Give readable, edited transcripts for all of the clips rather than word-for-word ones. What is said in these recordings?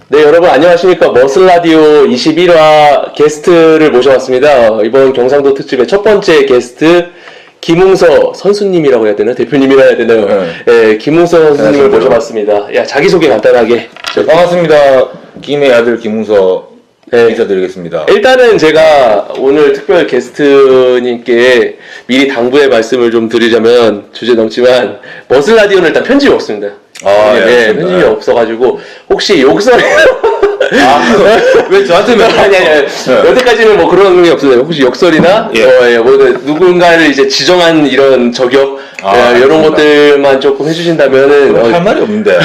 네, 여러분 안녕하십니까. 머슬라디오 21화 게스트를 모셔왔습니다. 이번 경상도 특집의 첫 번째 게스트 김웅서 선수님이라고 해야 되나? 대표님이라 해야 되나요? 네, 김웅서 선수님을 모셔봤습니다. 야, 자기소개 간단하게. 반갑습니다. 김의 아들 김웅서 인사드리겠습니다. 일단은 제가 오늘 특별 게스트님께 미리 당부의 말씀을 좀 드리자면 주제 넘지만 머슬라디오는 일단 편집이 없습니다. 네, 편집이 없어가지고 혹시 욕설이 왜 저한테만 아니 여태까지는 뭐 그런 게 없어요. 혹시 욕설이나 뭐 누군가를 이제 지정한 이런 저격 이런 것들만 조금 해주신다면은 할 말이 없는데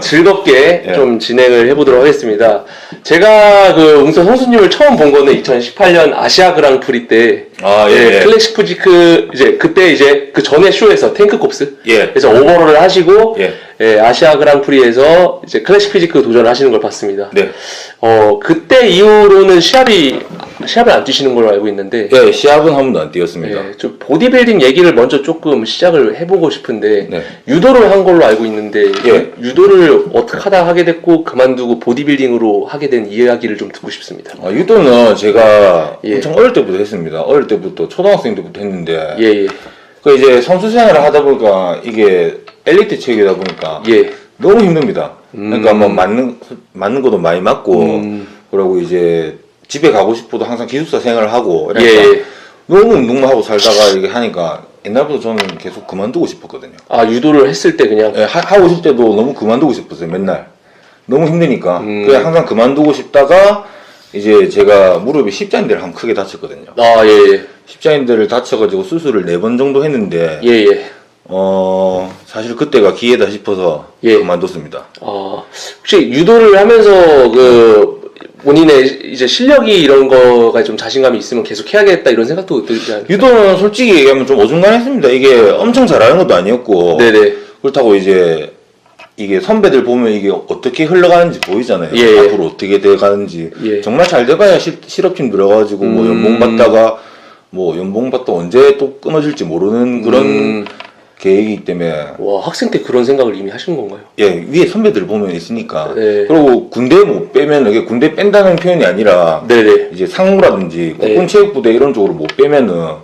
즐겁게 좀 진행을 해보도록 하겠습니다. 제가 그 웅서 선수님을 처음 본 거는 2018년 아시아 그랑프리 때 클래식 푸지크 이제 그때 이제 그 전에 쇼에서 탱크콥스 그래서 오버롤을 하시고 아시아 그랑프리에서 이제 클래식 피지크 도전을 하시는 걸 봤습니다. 네. 그때 이후로는 시합을 안 뛰시는 걸로 알고 있는데. 네, 시합은 한 번도 안 뛰었습니다. 좀 보디빌딩 얘기를 먼저 조금 시작을 해보고 싶은데, 유도를 한 걸로 알고 있는데, 유도를 어떻게 하다 하게 됐고, 그만두고 보디빌딩으로 하게 된 이야기를 좀 듣고 싶습니다. 유도는 제가 엄청 어릴 때부터 했습니다. 어릴 때부터, 초등학생 때부터 했는데, 그 이제 선수 생활을 하다 보니까 이게 엘리트 체육이다 보니까 너무 힘듭니다. 그러니까 뭐 맞는 것도 많이 맞고 그러고 이제 집에 가고 싶어도 항상 기숙사 생활을 하고 그러니까 너무 운동만 하고 살다가 이렇게 하니까 옛날부터 저는 계속 그만두고 싶었거든요. 아, 유도를 했을 때 그냥? 하고 있을 때도 너무 그만두고 싶었어요. 맨날 너무 힘드니까 그냥 항상 그만두고 싶다가 이제 제가 무릎에 십자인대를 한번 크게 다쳤거든요. 십자인대를 다쳐가지고 수술을 4번 정도 했는데 사실 그때가 기회다 싶어서 그만뒀습니다. 혹시 유도를 하면서 그 본인의 이제 실력이 이런 거가 좀 자신감이 있으면 계속 해야겠다 이런 생각도 들지 않나요? 유도는 솔직히 얘기하면 좀 어중간했습니다. 이게 엄청 잘하는 것도 아니었고 그렇다고 이제 이게 선배들 보면 이게 어떻게 흘러가는지 보이잖아요. 앞으로 어떻게 돼가는지 정말 잘 돼가야 실업팀 들어가지고 뭐 연봉 받다가 뭐 연봉 받다 언제 또 끊어질지 모르는 그런 계획이기 때문에. 와, 학생 때 그런 생각을 이미 하신 건가요? 위에 선배들 보면 있으니까. 그리고 군대 못 빼면 이게 군대 뺀다는 표현이 아니라 이제 상무라든지 국군체육부대 이런 쪽으로 못 빼면은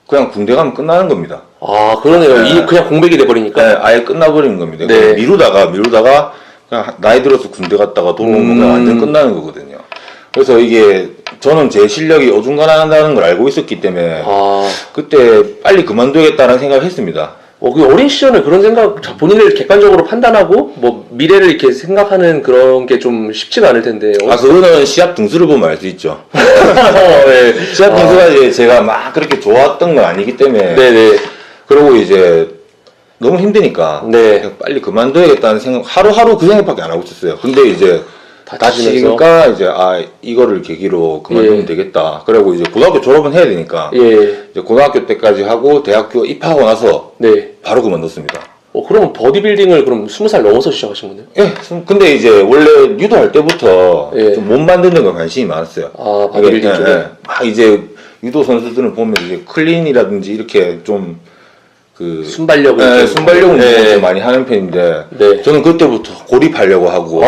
그냥 군대 가면 끝나는 겁니다. 아, 그러네요. 그냥 공백이 돼버리니까. 아예 끝나버리는 겁니다. 미루다가 그냥 나이 들어서 군대 갔다가 돈 모으면 그냥 완전 끝나는 거거든요. 그래서 이게 저는 제 실력이 어중간하다는 걸 알고 있었기 때문에 그때 빨리 그만두겠다는 생각을 했습니다. 그 어린 시절에 그런 생각, 본인을 객관적으로 판단하고 뭐 미래를 이렇게 생각하는 그런 게 좀 쉽지가 않을 텐데. 그거는 시합 등수를 보면 알 수 있죠. 시합 등수가 이제 제가 막 그렇게 좋았던 건 아니기 때문에. 그러고 이제 너무 힘드니까 그냥 빨리 그만둬야겠다는 생각, 하루하루 그 생각밖에 안 하고 있었어요. 근데 이제 다치니까 이제 이거를 계기로 그만두면 되겠다. 그리고 이제 고등학교 졸업은 해야 되니까 이제 고등학교 때까지 하고 대학교 입학하고 나서 바로 그만뒀습니다. 그러면 보디빌딩을 그럼 20살 넘어서 시작하신 거네요? 근데 이제 원래 유도할 때부터 좀 몸 만드는 거 관심이 많았어요. 보디빌딩 쪽에? 막 이제 유도 선수들은 보면 이제 클린이라든지 이렇게 좀 순발력을 운동을 많이 하는 편인데 저는 그때부터 고립하려고 하고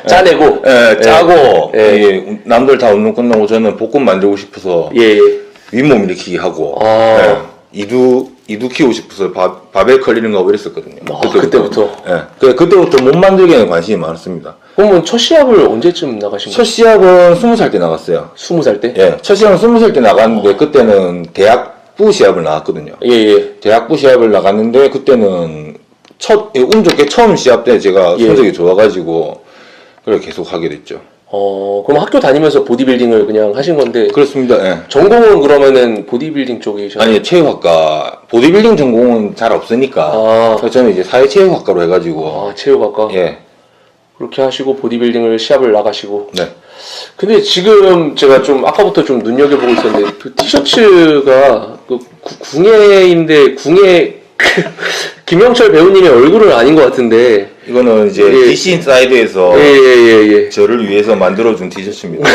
짜내고 짜고 남들 다 운동 끝나고 저는 복근 만들고 싶어서 윗몸 일으키기 하고 이두 키우고 싶어서 바벨 컬리는 거 하고 이랬었거든요. 그때부터? 그때부터 몸 만들기에는 관심이 많았습니다. 그러면 첫 시합을 언제쯤 나가신 거예요? 첫 시합은 20살 때 나갔어요. 20살 때? 첫 시합은 20살 때 나갔는데 그때는 대학부 시합을 나갔거든요. 대학부 시합을 나갔는데 그때는 운 좋게 처음 시합 때 제가 성적이 좋아가지고 그걸 계속 하게 됐죠. 그럼 학교 다니면서 보디빌딩을 그냥 하신 건데. 그렇습니다. 전공은 그러면은 보디빌딩 쪽이셨나요? 아니, 체육학과. 보디빌딩 전공은 잘 없으니까. 그래서 저는 이제 사회체육학과로 해가지고. 체육학과? 그렇게 하시고 보디빌딩을 시합을 나가시고. 근데 지금 제가 좀 아까부터 좀 눈여겨보고 있었는데 그 티셔츠가 그 궁예인데 김영철 배우님의 얼굴은 아닌 것 같은데. 이거는 이제 DC 인사이드에서 저를 위해서 만들어준 티셔츠입니다.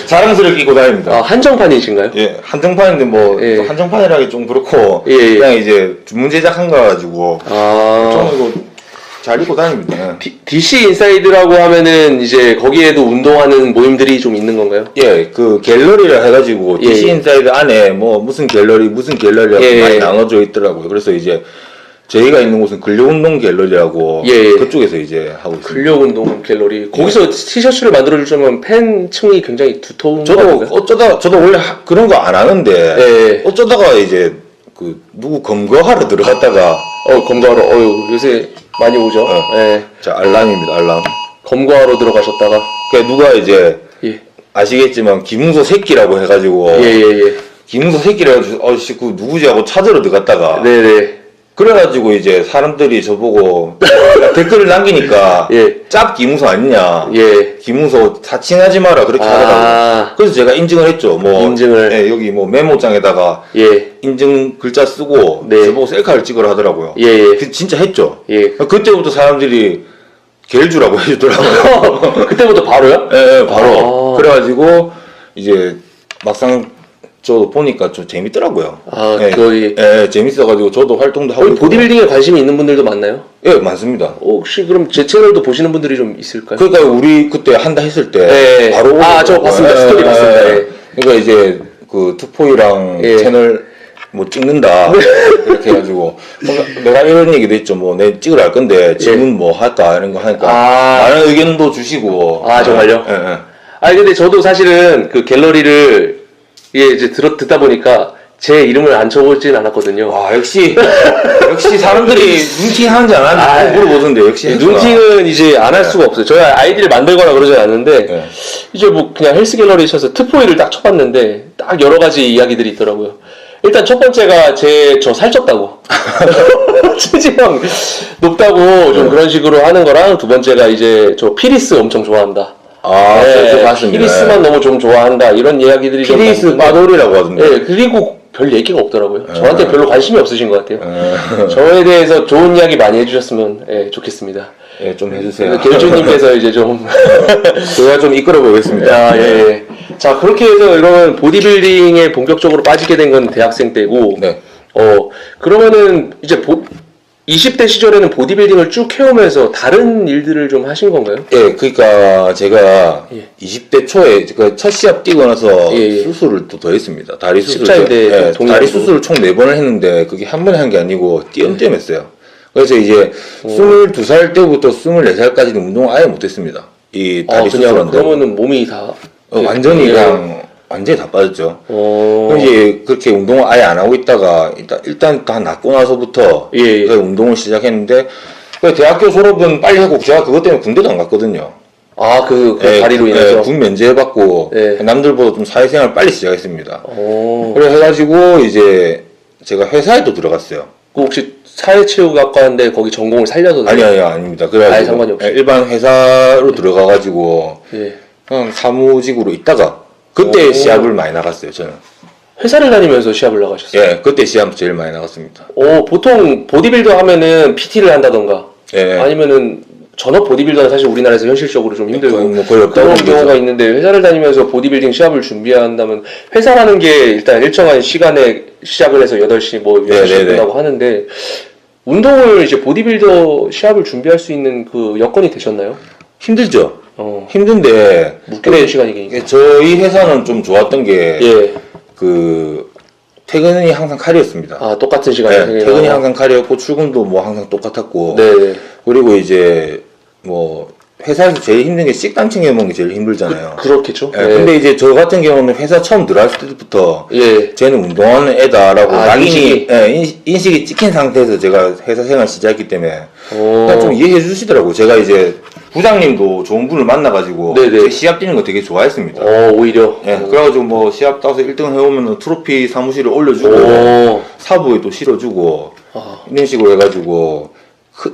자랑스럽게 입고 다닙니다. 한정판이신가요? 한정판인데 뭐 한정판이라기 좀 그렇고 그냥 이제 주문 제작한 거 가지고 저는 이거 잘 입고 다닙니다. DC 인사이드라고 하면은 이제 거기에도 운동하는 모임들이 좀 있는 건가요? 예, 그 갤러리를 해가지고 예, DC 예. 인사이드 안에 뭐 무슨 갤러리라고 예, 많이 예. 나눠져 있더라고요. 그래서 이제 저희가 있는 곳은 근력운동 갤러리라고 예, 예. 그쪽에서 이제 하고 있습니다. 근력운동 갤러리. 거기서 티셔츠를 만들어줄 정도면 팬층이 굉장히 두터운 저도 건가요? 저도 원래 그런 거 안 하는데 예. 어쩌다가 이제 그 누구 검거하러 들어갔다가 검거하러 요새 많이 오죠. 예. 자 알람입니다. 알람. 검거하러 들어가셨다가 그 누가 이제 예. 아시겠지만 김웅소 새끼라고 해가지고 예. 김웅소 새끼라 해가지고 그 누구지 하고 찾으러 들어갔다가 네네. 그래가지고 이제 사람들이 저보고 댓글을 남기니까 예. 짭 김웅소 아니냐. 예. 김웅소 사칭하지 마라 그렇게 하더라고요. 그래서 제가 인증을 했죠. 뭐 인증을. 예, 여기 뭐 메모장에다가 예. 인증 글자 쓰고 네. 저보고 셀카를 찍으라 하더라고요. 예. 그 진짜 했죠. 예. 그때부터 사람들이 겔주라고 해주더라고요. 그때부터 바로요? 예, 바로. 그래가지고 이제 막상 저도 보니까 좀 재밌더라고요. 거의. 재밌어가지고 저도 활동도 하고. 거기 보디빌딩에 관심이 있는 분들도 많나요? 예, 많습니다. 혹시 그럼 제 채널도 보시는 분들이 좀 있을까요? 그러니까 우리 그때 한다 했을 때 바로 저 봤습니다. 스토리 봤습니다. 예. 그러니까 이제 그 투포이랑 채널 뭐 찍는다 이렇게 해가지고 내가 이런 얘기도 했죠. 뭐 내 찍으러 할 건데 질문 뭐 할까 이런 거 하니까 많은 의견도 주시고. 정말요? 예. 근데 저도 사실은 그 갤러리를 이제 듣다 보니까 제 이름을 안 쳐보진 않았거든요. 역시 사람들이 눈팅하는지 안 하는지 물어보던데 역시 눈팅은 이제 안 할 수가 없어요. 저희가 아이디를 만들거나 그러진 않는데 이제 뭐 그냥 헬스 갤러리 쳐서 트포이를 딱 쳐봤는데 딱 여러 가지 이야기들이 있더라고요. 일단 첫 번째가 저 살쪘다고 체지방 높다고 좀 그런 식으로 하는 거랑, 두 번째가 이제 저 피리스 엄청 좋아한다. 맞습니다. 피리스만 너무 좀 좋아한다 이런 이야기들이 피리스 빠돌이라고 하던데. 그리고 별 얘기가 없더라고요. 저한테 별로 관심이 없으신 것 같아요. 저에 대해서 좋은 이야기 많이 해주셨으면 좋겠습니다. 좀 해주세요. 갤주님께서 이제 좀 제가 좀 이끌어 보겠습니다. 자, 그렇게 해서 이런 보디빌딩에 본격적으로 빠지게 된 건 대학생 때고, 그러면은 이제 20대 시절에는 보디빌딩을 쭉 해오면서 다른 일들을 좀 하신 건가요? 그러니까 제가 20대 초에 첫 시합 뛰고 나서 수술을 또 더 했습니다. 다리 수술. 다리 수술을 총 4번을 했는데 그게 한 번에 한 게 아니고 띄엄띄엄 했어요. 그래서 이제 22살 때부터 24살까지는 운동을 아예 못했습니다. 이 다리 수술한데. 그러면은 몸이 다 완전히 완전히 다 빠졌죠. 그럼 이제 그렇게 운동을 아예 안 하고 있다가 일단 다 낫고 나서부터 운동을 시작했는데 대학교 졸업은 빨리 하고 제가 그것 때문에 군대도 안 갔거든요. 그 다리로 인해서 군 면제받고 남들보다 좀 사회생활 빨리 시작했습니다. 그래 해가지고 이제 제가 회사에도 들어갔어요. 혹시 사회체육학과인데 거기 전공을 살려서? 아닙니다. 그래가지고 상관이 없이 일반 회사로 들어가가지고 그냥 사무직으로 있다가 그때 시합을 많이 나갔어요. 저는 회사를 다니면서 시합을 나가셨어요? 그때 시합 제일 많이 나갔습니다. 보통 보디빌더 하면은 PT를 한다던가 아니면은 전업 보디빌더는 사실 우리나라에서 현실적으로 좀 힘들고 거의 그런 경우가 있는데, 회사를 다니면서 보디빌딩 시합을 준비한다면 회사라는 게 일단 일정한 시간에 시작을 해서 8시 뭐 6시 끝나고 하는데, 운동을 이제 보디빌더 시합을 준비할 수 있는 그 여건이 되셨나요? 힘들죠. 힘든데 묶여있는 시간이니까. 저희 회사는 좀 좋았던 게 퇴근이 항상 칼이었습니다. 똑같은 시간에 퇴근이 항상 칼이었고 출근도 뭐 항상 똑같았고 그리고 이제 뭐 회사에서 제일 힘든 게 식단 챙겨 먹는 게 제일 힘들잖아요. 그렇겠죠. 근데 이제 저 같은 경우는 회사 처음 들어왔을 때부터 쟤는 운동하는 애다라고 낙인이 인식이 찍힌 상태에서 제가 회사 생활 시작했기 때문에 그냥 좀 이해해 주시더라고요. 제가 이제 부장님도 좋은 분을 만나가지고 시합 뛰는 거 되게 좋아했습니다. 오히려. 그래가지고 뭐 시합 따서 1등 해오면 트로피 사무실에 올려주고 사부에 또 실어주고 이런 식으로 해가지고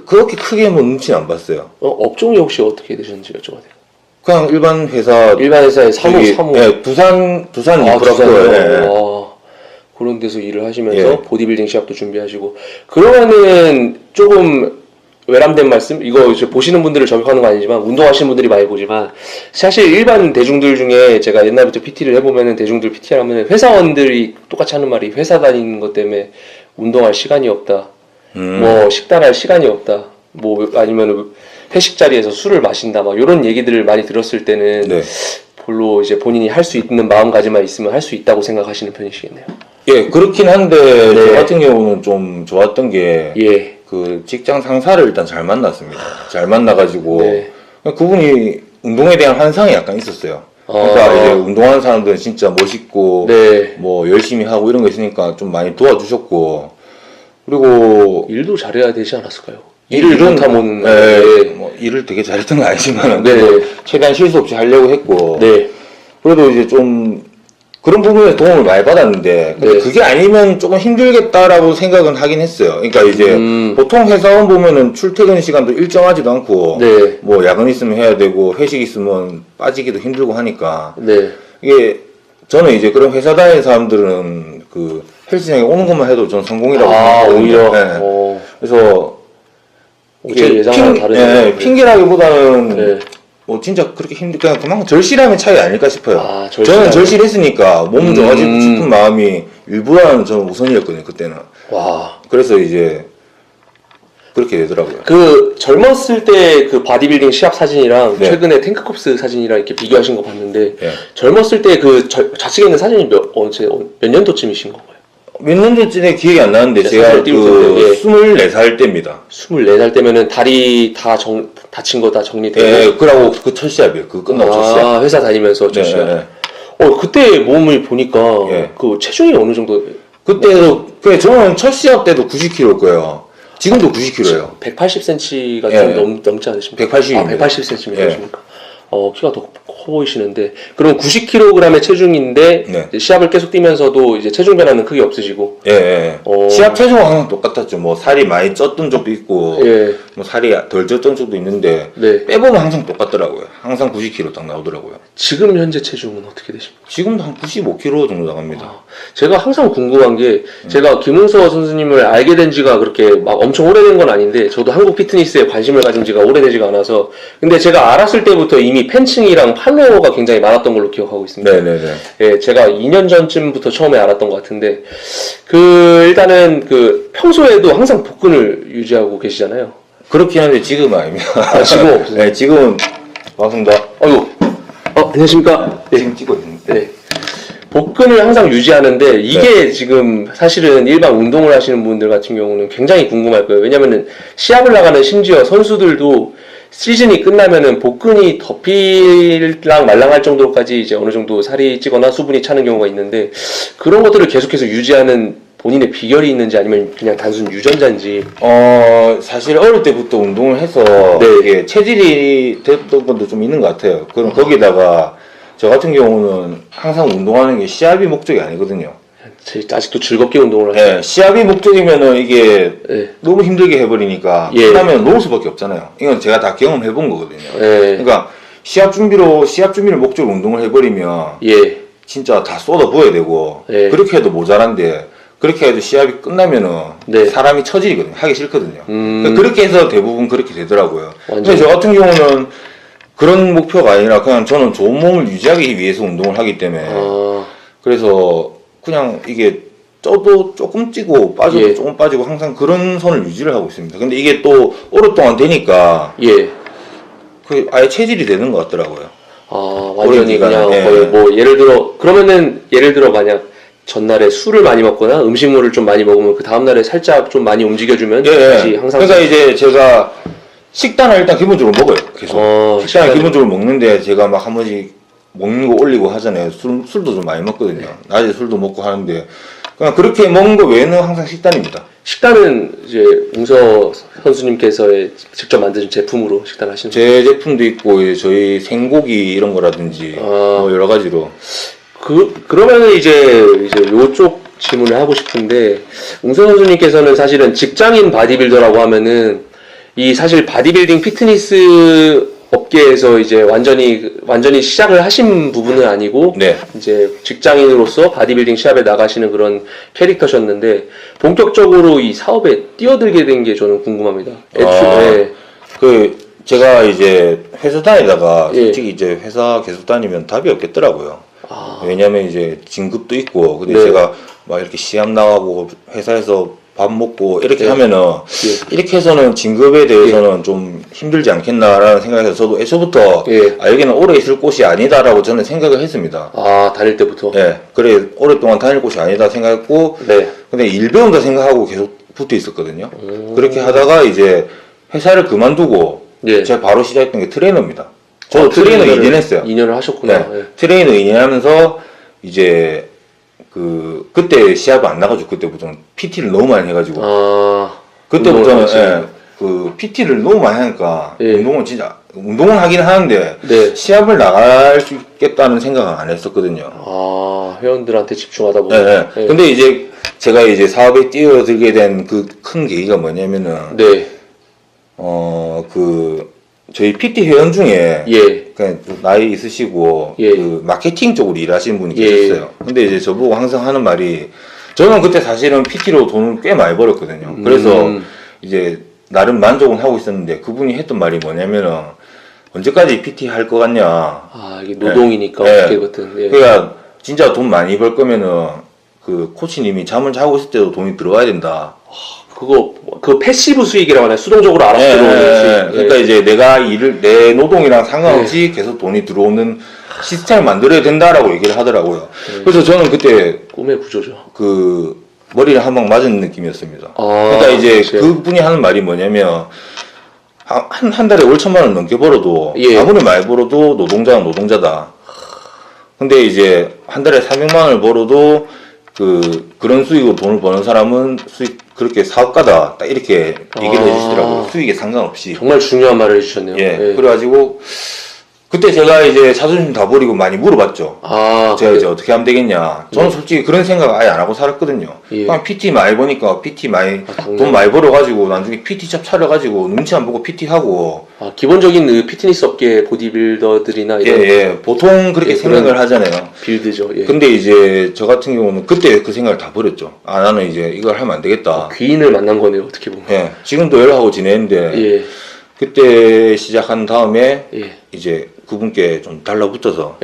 그렇게 크게 뭐 눈치는 안 봤어요. 업종이 혹시 어떻게 되셨는지 여쭤봐도 돼요? 그냥 일반 회사의 사무. 두산 인프라스토어. 그런 데서 일을 하시면서 보디빌딩 시합도 준비하시고. 그러면은 조금 외람된 말씀? 이거 이제 보시는 분들을 저격하는 건 아니지만 운동하시는 분들이 많이 보지만, 사실 일반 대중들 중에 제가 옛날부터 PT를 해보면은 대중들 PT를 하면은 회사원들이 똑같이 하는 말이, 회사 다니는 것 때문에 운동할 시간이 없다. 뭐 식단할 시간이 없다. 뭐 아니면 회식 자리에서 술을 마신다 막 이런 얘기들을 많이 들었을 때는 네. 별로 이제 본인이 할 수 있는 마음가짐만 있으면 할 수 있다고 생각하시는 편이시겠네요. 예, 그렇긴 한데 저 같은 경우는 좀 좋았던 게 그 직장 상사를 일단 잘 만났습니다. 잘 만나가지고 그분이 운동에 대한 환상이 약간 있었어요. 그러니까 이제 운동하는 사람들은 진짜 멋있고 뭐 열심히 하고 이런 거 있으니까 좀 많이 도와주셨고, 그리고 일도 잘해야 되지 않았을까요? 일은 못하면 뭐 일을 되게 잘했던 건 아니지만 최대한 실수 없이 하려고 했고, 그래도 이제 좀 그런 부분에 도움을 많이 받았는데 그게 아니면 조금 힘들겠다라고 생각은 하긴 했어요. 그러니까 이제 보통 회사원 보면은 출퇴근 시간도 일정하지도 않고 뭐 야근 있으면 해야 되고 회식 있으면 빠지기도 힘들고 하니까 이게 저는 이제 그런 회사 다니는 사람들은 그 헬스장에 오는 것만 해도 전 성공이라고 생각하거든요. 그래서 핑계라기보다는 뭐 진짜 그렇게 그냥 그만큼 절실함의 차이 아닐까 싶어요. 저는 절실했으니까 몸 좋아지고 싶은 마음이 일보다는 저는 우선이었거든요, 그때는. 그래서 이제 그렇게 되더라고요. 그 젊었을 때 그 바디빌딩 시합 사진이랑 최근에 탱크컵스 사진이랑 이렇게 비교하신 거 봤는데 젊었을 때 그 좌측에 있는 사진이 몇 년도쯤이신 건가요? 몇 년도쯤에 기억이 안 나는데 제가 그 24살 때입니다. 24살 때면은 다리 다 다친 거 다 정리되고. 그러고 그 첫 시합이에요. 그 끝나고 첫 시합. 회사 다니면서 첫 시합. 그때 몸을 보니까 그 체중이 어느 정도? 그때도 저는 첫 시합 때도 90kg일 거예요. 지금도 90kg예요. 180cm가 좀 넘지 않으십니까? 180입니다. 180cm이십니까? 키가 더 커 보이시는데, 그럼 90kg의 체중인데 이제 시합을 계속 뛰면서도 이제 체중 변화는 크게 없으시고. 시합 체중은 항상 똑같았죠. 뭐 살이 많이 쪘던 적도 있고, 뭐 살이 덜 쪘던 적도 있는데 빼보면 항상 똑같더라고요. 항상 90kg 딱 나오더라고요. 지금 현재 체중은 어떻게 되십니까? 지금도 한 95kg 정도 나갑니다. 제가 항상 궁금한 게 제가 김웅서 선수님을 알게 된 지가 그렇게 막 엄청 오래된 건 아닌데, 저도 한국 피트니스에 관심을 가진 지가 오래되지가 않아서, 근데 제가 알았을 때부터 이미 팬층이랑 팔로워가 굉장히 많았던 걸로 기억하고 있습니다. 제가 2년 전쯤부터 처음에 알았던 것 같은데, 일단은 평소에도 항상 복근을 유지하고 계시잖아요. 그렇긴 한데 지금은 아닙니다. 지금 없어요? 네, 지금은 반갑습니다. 안녕하십니까? 지금 찍고 있는데. 복근을 항상 유지하는데 이게 지금 사실은 일반 운동을 하시는 분들 같은 경우는 굉장히 궁금할 거예요. 왜냐면은 시합을 나가는 심지어 선수들도 시즌이 끝나면은 복근이 덮이랑 말랑할 정도로까지 이제 어느 정도 살이 찌거나 수분이 차는 경우가 있는데, 그런 것들을 계속해서 유지하는 본인의 비결이 있는지 아니면 그냥 단순 유전자인지. 사실 어릴 때부터 운동을 해서 이게 체질이 됐던 것도 좀 있는 것 같아요. 그럼 거기다가 저 같은 경우는 항상 운동하는 게 시합이 목적이 아니거든요. 아직도 즐겁게 운동을 하시죠? 시합이 목적이면은 이게 너무 힘들게 해버리니까 끝나면 놓을 수밖에 없잖아요. 이건 제가 다 경험해본 거거든요. 그러니까 시합 준비를 목적으로 운동을 해버리면 진짜 다 쏟아 부어야 되고 그렇게 해도 모자란데, 그렇게 해도 시합이 끝나면은 사람이 처지거든요. 하기 싫거든요. 그러니까 그렇게 해서 대부분 그렇게 되더라고요. 근데 저 같은 경우는 그런 목표가 아니라 그냥 저는 좋은 몸을 유지하기 위해서 운동을 하기 때문에 그래서 그냥 이게 쪄도 조금 찌고 빠져도 조금 빠지고 항상 그런 선을 유지를 하고 있습니다. 근데 이게 또 오랫동안 되니까 그 아예 체질이 되는 것 같더라고요. 완전히 그냥 거의 뭐 예를 들어 만약 전날에 술을 많이 먹거나 음식물을 좀 많이 먹으면 그 다음날에 살짝 좀 많이 움직여주면 다시 항상. 그러니까 이제 제가 식단을 일단 기본적으로 먹어요. 계속. 식단을 기본적으로 먹는데 제가 막 한 번씩 먹는 거 올리고 하잖아요. 술도 좀 많이 먹거든요. 낮에 술도 먹고 하는데 그냥 그렇게 먹는 거 외에는 항상 식단입니다. 식단은 이제 웅서 선수님께서 직접 만드신 제품으로 식단하시는 거예요? 제 제품도 있고 저희 생고기 이런 거라든지 뭐 여러 가지로. 그러면은 이제 요쪽 질문을 하고 싶은데, 웅서 선수님께서는 사실은 직장인 바디빌더라고 하면은 이 사실 바디빌딩 피트니스 업계에서 이제 완전히 시작을 하신 부분은 아니고 이제 직장인으로서 바디빌딩 시합에 나가시는 그런 캐릭터셨는데, 본격적으로 이 사업에 뛰어들게 된 게 저는 궁금합니다. 제가 이제 회사 다니다가 솔직히 이제 회사 계속 다니면 답이 없겠더라고요. 왜냐면 이제 진급도 있고, 근데 제가 막 이렇게 시합 나가고 회사에서 밥 먹고 이렇게 하면은 이렇게 해서는 진급에 대해서는 좀 힘들지 않겠나라는 생각에서 저도 애초부터 여기는 오래 있을 곳이 아니다라고 저는 생각을 했습니다. 아, 다닐 때부터? 그래 오랫동안 다닐 곳이 아니다 생각했고 근데 일 배운다 생각하고 계속 붙어 있었거든요. 그렇게 하다가 이제 회사를 그만두고 제가 바로 시작했던 게 트레이너입니다. 저도 트레이너 2년 했어요. 2년을 하셨구나. 트레이너 2년 하면서 이제 그때 시합을 안 나가지고 그때부터는 PT를 너무 많이 해가지고 그때부터는 그 PT를 너무 많이 하니까 운동은 하긴 하는데 시합을 나갈 수 있겠다는 생각은 안 했었거든요. 회원들한테 집중하다 보면. 근데 이제 제가 이제 사업에 뛰어들게 된 그 큰 계기가 뭐냐면은 저희 PT 회원 중에 그냥 나이 있으시고 그 마케팅 쪽으로 일하시는 분이 계셨어요. 근데 이제 저보고 항상 하는 말이 저는 그때 사실은 PT로 돈을 꽤 많이 벌었거든요. 그래서 이제 나름 만족은 하고 있었는데 그분이 했던 말이 뭐냐면은 언제까지 PT 할 것 같냐. 이게 노동이니까 어떻게 같은. 그러니까 진짜 돈 많이 벌 거면은 그 코치님이 잠을 자고 있을 때도 돈이 들어와야 된다. 그 패시브 수익이라고 하나요? 수동적으로 알아서 들어오는 수익. 그러니까 이제 내가 내 노동이랑 상관없이 계속 돈이 들어오는 시스템을 만들어야 된다라고 얘기를 하더라고요. 그래서 저는 그때 꿈의 구조죠. 그 머리를 한 방 맞은 느낌이었습니다. 그러니까 이제 그분이 하는 말이 뭐냐면 한 달에 5천만 원 넘게 벌어도 아무리 많이 벌어도 노동자는 노동자다. 근데 이제 한 달에 300만 원을 벌어도 그런 수익으로 돈을 버는 사람은 그렇게 사업가다. 딱 이렇게 얘기를 해주시더라고요. 수익에 상관없이. 정말 중요한 말을 해주셨네요. 그래가지고, 그때 제가 이제 자존심 다 버리고 많이 물어봤죠. 제가 이제 어떻게 하면 되겠냐. 저는 솔직히 그런 생각 아예 안 하고 살았거든요. 그냥 PT 많이 버니까 PT 돈 많이 벌어가지고 나중에 PT샵 차려가지고 눈치 안 보고 PT 하고. 기본적인 그 피트니스 업계 보디빌더들이나 이런. 보통 그렇게 생각을 하잖아요. 빌드죠. 근데 이제 저 같은 경우는 그때 그 생각을 다 버렸죠. 나는 이제 이걸 하면 안 되겠다. 귀인을 만난 거네요, 어떻게 보면. 지금도 연락하고 지내는데. 그때 시작한 다음에 이제 그분께 좀 달라붙어서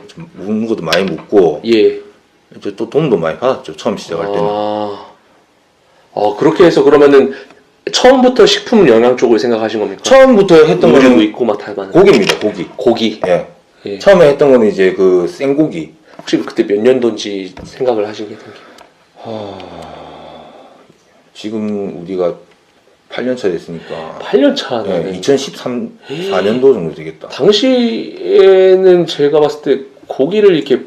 좀 묻는 것도 많이 묻고 이제 또 돈도 많이 받았죠. 처음 시작할 때는. 그렇게 해서 그러면은 처음부터 식품 영양 쪽을 생각하신 겁니까? 처음부터 했던 거는 있고 막 달만 고기입니다. 고기. 처음에 했던 거는 이제 그 생고기. 혹시 그때 몇 년도인지 생각을 하시게 된 게? 지금 우리가 8년 차 됐으니까. 8년 차. 2013-4년도 정도 되겠다. 당시에는 제가 봤을 때 고기를 이렇게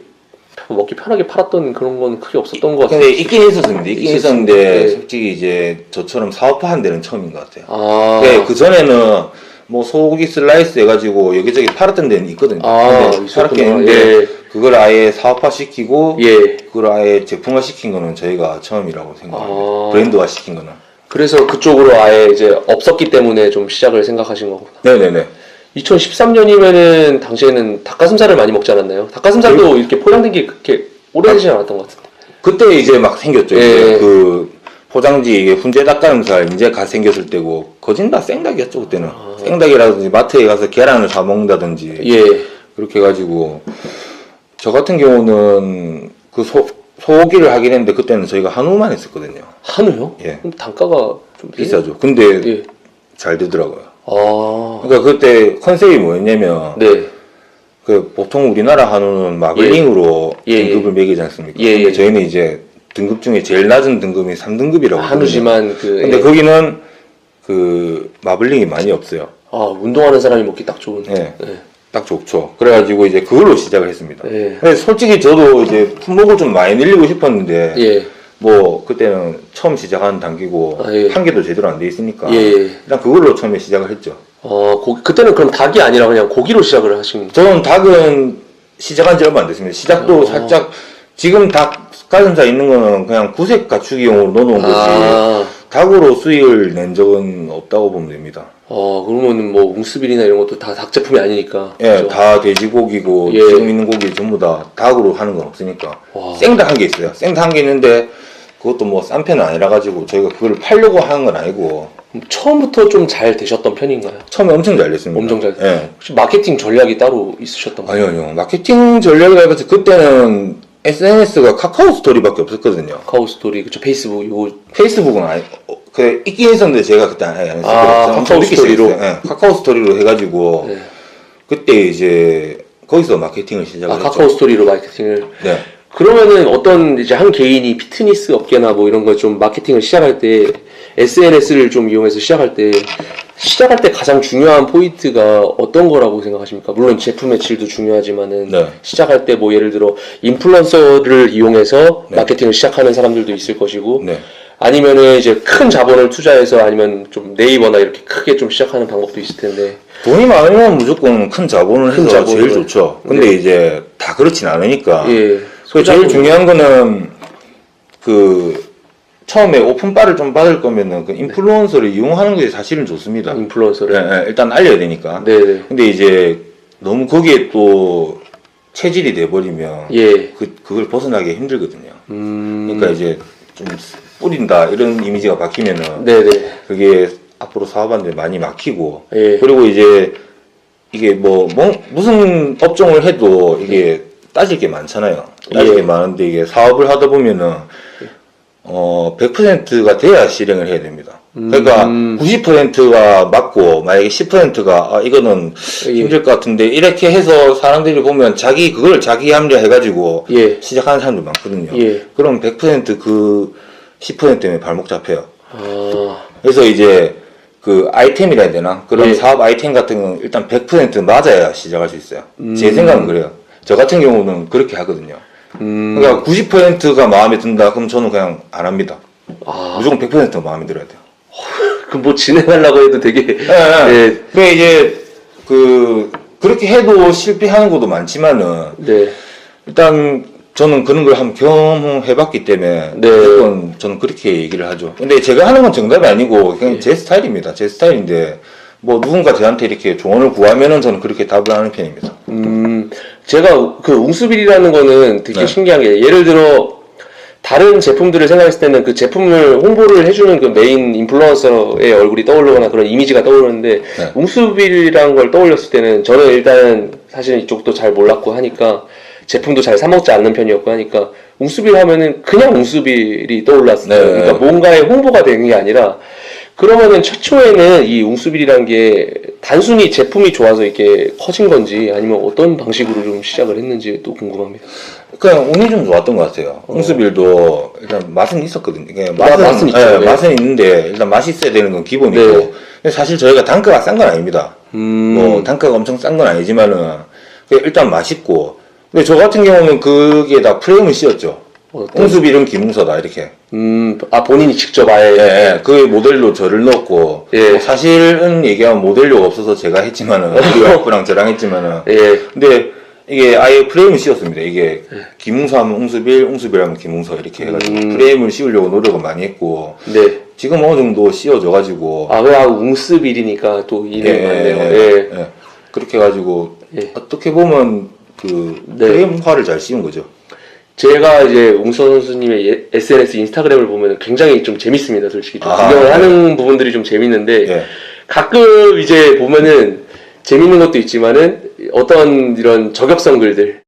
먹기 편하게 팔았던 그런 건 크게 없었던 것 같아요. 근데 있긴 있었습니다. 있었는데 솔직히 이제 저처럼 사업화한 데는 처음인 것 같아요. 그 전에는 뭐 소고기 슬라이스 해가지고 여기저기 팔았던 데는 있거든요. 팔았긴 했는데 그걸 아예 사업화 시키고 그걸 아예 제품화 시킨 거는 저희가 처음이라고 생각합니다. 브랜드화 시킨 거는. 그래서 그쪽으로 아예 이제 없었기 때문에 좀 시작을 생각하신 거구나. 네네네. 2013년이면은 당시에는 닭가슴살을 많이 먹지 않았나요? 닭가슴살도 이렇게 포장된 게 그렇게 오래되지 않았던 것 같은데. 그때 이제 막 생겼죠. 이제 그 포장지 훈제 닭가슴살 이제 갓 생겼을 때고 거진 다 생닭이었죠 그때는. 생닭이라든지 마트에 가서 계란을 사 먹는다든지 그렇게 해가지고 저 같은 경우는 그 소고기를 하긴 했는데 그때는 저희가 한우만 했었거든요. 한우요? 그럼 단가가 좀 비싸죠. 근데 잘 되더라고요. 그러니까 그때 컨셉이 뭐였냐면 그 보통 우리나라 한우는 마블링으로 등급을 매기지 않습니까? 근데 저희는 이제 등급 중에 제일 낮은 등급이 3등급이라고 한우지만 근데 거기는 그 마블링이 많이 없어요. 운동하는 사람이 먹기 딱 좋은. 딱 좋죠. 그래가지고 이제 그걸로 시작을 했습니다. 근데 솔직히 저도 이제 품목을 좀 많이 늘리고 싶었는데 뭐 그때는 처음 시작하는 단계고 한계도 제대로 안 돼 있으니까 일단 그걸로 처음에 시작을 했죠. 그때는 그럼 닭이 아니라 그냥 고기로 시작을 하신 거예요? 저는 닭은 시작한 지 얼마 안 됐습니다. 시작도 살짝 지금 닭 가슴살 있는 거는 그냥 구색 갖추기용으로 넣어놓은 거지 닭으로 수익을 낸 적은 없다고 보면 됩니다. 그러면은 뭐 웅스빌이나 이런 것도 다 닭 제품이 아니니까. 그렇죠? 다 돼지고기고 지금 있는 고기 전부 다 닭으로 하는 건 없으니까. 생닭 한 개 있어요. 생닭 한 개 있는데 그것도 뭐 싼 편은 아니라 가지고 저희가 그걸 팔려고 하는 건 아니고. 처음부터 좀 잘 되셨던 편인가요? 처음에 엄청 잘 됐습니다. 엄청 잘 됐어요. 혹시 마케팅 전략이 따로 있으셨던 거예요? 아니요. 마케팅 전략이라 해서 그때는 SNS가 카카오 스토리밖에 없었거든요. 카카오 스토리, 그쵸, 페이스북, 요거. 페이스북은 아니, 그, 있긴 있었는데 제가 그때 안 했어요. 카카오 스토리로? 네, 카카오 스토리로 해가지고, 네. 그때 이제, 거기서 마케팅을 시작을 했죠. 카카오 스토리로 마케팅을? 네. 그러면은 어떤 이제 한 개인이 피트니스 업계나 뭐 이런 걸 좀 마케팅을 시작할 때, SNS를 좀 이용해서 시작할 때 가장 중요한 포인트가 어떤 거라고 생각하십니까? 물론 제품의 질도 중요하지만은 네. 시작할 때 뭐 예를 들어 인플루언서를 이용해서 네. 마케팅을 시작하는 사람들도 있을 것이고 네. 아니면은 이제 큰 자본을 투자해서 아니면 좀 네이버나 이렇게 크게 좀 시작하는 방법도 있을 텐데 돈이 많으면 무조건 큰 자본을 해서 제일 좋죠. 근데 네. 이제 다 그렇진 않으니까 예. 제일 중요한 거는 처음에 오픈바를 좀 받을 거면은 그 인플루언서를 네. 이용하는 게 사실은 좋습니다. 인플루언서를? 네, 일단 알려야 되니까. 네네. 근데 이제 너무 거기에 또 체질이 돼버리면 예. 그걸 벗어나기 힘들거든요. 그러니까 이제 좀 뿌린다 이런 이미지가 바뀌면은 네네. 그게 앞으로 사업하는데 많이 막히고 예. 그리고 이제 이게 무슨 업종을 해도 이게 따질 게 많잖아요. 따질 게 많은데 이게 사업을 하다 보면은 100%가 돼야 실행을 해야 됩니다. 그러니까 90%가 맞고 만약에 10%가 이거는 힘들 것 같은데 이렇게 해서 사람들이 보면 그걸 자기 합리화 해가지고 예. 시작하는 사람도 많거든요. 예. 그럼 100% 10% 때문에 발목 잡혀요. 그래서 이제 그 아이템이라 해야 되나? 그런 예. 사업 아이템 같은 건 일단 100% 맞아야 시작할 수 있어요. 제 생각은 그래요. 저 같은 경우는 그렇게 하거든요. 그러니까 90%가 마음에 든다. 그럼 저는 그냥 안 합니다. 무조건 100%가 마음에 들어야 돼요. 그럼 뭐 진행하려고 해도 되게. 네. 네. 그러니까 이제 그렇게 해도 실패하는 것도 많지만은 네. 일단 저는 그런 걸 한번 경험해봤기 때문에 네. 무조건 저는 그렇게 얘기를 하죠. 근데 제가 하는 건 정답이 아니고 그냥 제 스타일입니다. 제 스타일인데. 누군가 저한테 이렇게 조언을 구하면은 저는 그렇게 답을 하는 편입니다. 제가 웅수빌이라는 거는 되게 네. 신기한 게, 예를 들어, 다른 제품들을 생각했을 때는 그 제품을 홍보를 해주는 그 메인 인플루언서의 얼굴이 떠오르거나 그런 이미지가 떠오르는데, 네. 웅수빌이라는 걸 떠올렸을 때는 저는 일단 사실은 이쪽도 잘 몰랐고 하니까, 제품도 잘 사먹지 않는 편이었고 하니까, 웅수빌 하면은 그냥 웅수빌이 떠올랐어요. 네. 그러니까 뭔가의 홍보가 되는 게 아니라, 그러면은 최초에는 이 웅수빌이라는 게 단순히 제품이 좋아서 이렇게 커진 건지 아니면 어떤 방식으로 좀 시작을 했는지 또 궁금합니다. 그냥 운이 좀 좋았던 것 같아요. 웅수빌도 일단 맛은 있었거든요. 맛은 있죠. 네, 네. 맛은 있는데 일단 맛이 있어야 되는 건 기본이고 네. 근데 사실 저희가 단가가 싼 건 아닙니다. 단가가 엄청 싼 건 아니지만은 일단 맛있고 근데 저 같은 경우는 그게 다 프레임을 씌웠죠. 웅수빌은 김웅서다 이렇게. 본인이 직접 아예. 예, 그 모델로 저를 넣었고. 예. 사실은 얘기하면 모델료가 없어서 제가 했지만은, 우리 와이프랑 저랑 했지만은. 예. 근데 이게 아예 프레임을 씌웠습니다. 이게 김웅서 하면 웅수빌, 웅수빌 하면 김웅서 이렇게 해가지고 프레임을 씌우려고 노력을 많이 했고. 네. 지금 어느 정도 씌워져가지고. 웅수빌이니까 또 이름이 맞네요. 예. 그렇게 해가지고. 어떻게 보면 네. 프레임화를 잘 씌운 거죠. 제가 이제 웅서 선수님의 SNS 인스타그램을 보면 굉장히 좀 재밌습니다, 솔직히. 좀 구경을 네. 하는 부분들이 좀 재밌는데, 네. 가끔 이제 보면은 재밌는 것도 있지만은 어떤 이런 저격성 글들,